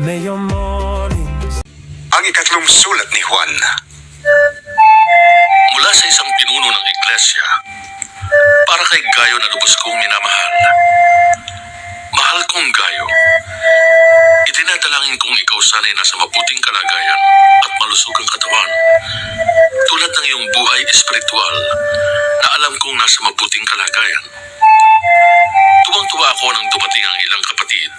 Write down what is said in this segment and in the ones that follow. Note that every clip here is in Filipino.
Mayor mornings. Ang ikatlong sulat ni Juan. Mula sa isang pinuno ng iglesia, para kay Gayo na lubos kong minamahal. Mahal kong Gayo, itinadalangin kong ikaw sana'y nasa mabuting kalagayan at malusog ang katawan, tulad ng iyong buhay espiritual na alam kong nasa mabuting kalagayan. Tuwang-tuwa ako nang dumating ang ilang kapatid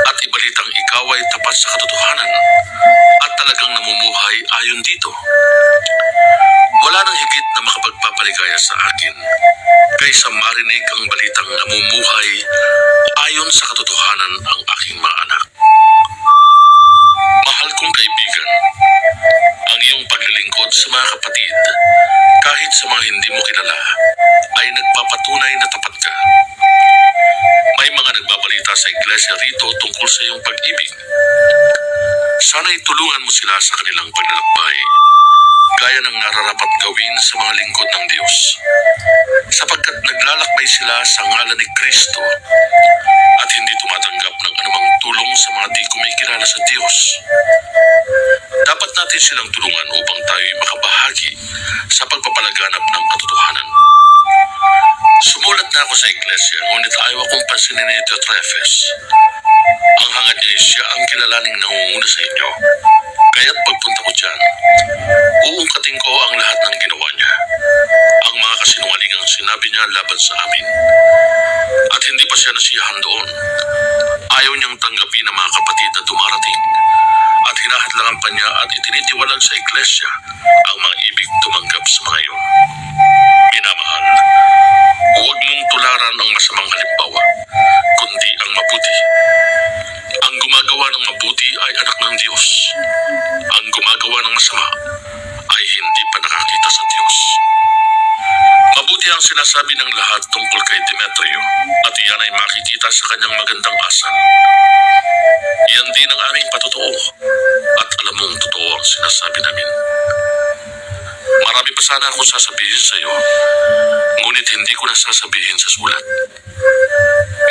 at ibalitang ikaw ay tapat sa katotohanan at talagang namumuhay ayon dito. Wala nang higit na makapagpapaligaya sa akin kaysa marinig ang balitang namumuhay ayon sa katotohanan ang aking mga anak. Mahal kong kaibigan, ang iyong paglilingkod sa mga kapatid, kahit sa mga hindi mo kilala, ay nagpapatunay na tapat ka. May mga nagbabalita sa iglesia rito tungkol sa iyong pag-ibig. Sana'y tulungan mo sila sa kanilang paglalakbay, gaya ng nararapat gawin sa mga lingkod ng Diyos, sapagkat naglalakbay sila sa ngalan ni Kristo at hindi tumatanggap ng anumang tulong sa mga di kumikilala sa Diyos. Dapat natin silang tulungan upang tayo'y makabahagi sa pagpapalaganap ng katotohanan. Sumulat na ako sa iglesia, ngunit ayaw akong pansinin ni Diotrephes. Ang hangad niya ay siya ang kilalaning nangunguna sa inyo. Kaya't pagpunta ko dyan, uungkatin ko ang lahat ng ginawa niya, ang mga kasinungalingang sinabi niya laban sa amin. At hindi pa siya nasiyahan doon. Ayaw niyang tanggapin ang mga kapatid na dumarating at hinahadlangan pa niya at itinitiwalag sa iglesia ang mga ibig tumanggap sa mga iyon. Minamahal, huwag mong tularan ang masamang halimbawa, kundi ang mabuti. Ang gumagawa ng mabuti ay anak ng Diyos. Ang gumagawa ng masama ay hindi pa nakakita sa Diyos. Mabuti ang sinasabi ng lahat tungkol kay Demetrio at iyan ay makikita sa kanyang magandang asal. Iyan din ang aming patotoo at alam mong totoo ang sinasabi namin. Marami pa sana akong sasabihin sa iyo, ngunit hindi ko na sasabihin sa sulat.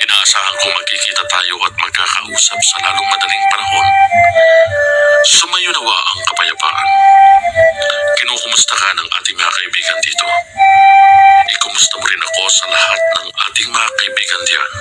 Inaasahan kong magkikita tayo at magkakausap sa lalong madaling panahon. Sumayo nawa ang kapayapaan. Kinukumusta ka ng ating mga kaibigan dito. Ikumusta mo rin ako sa lahat ng ating mga kaibigan diyan.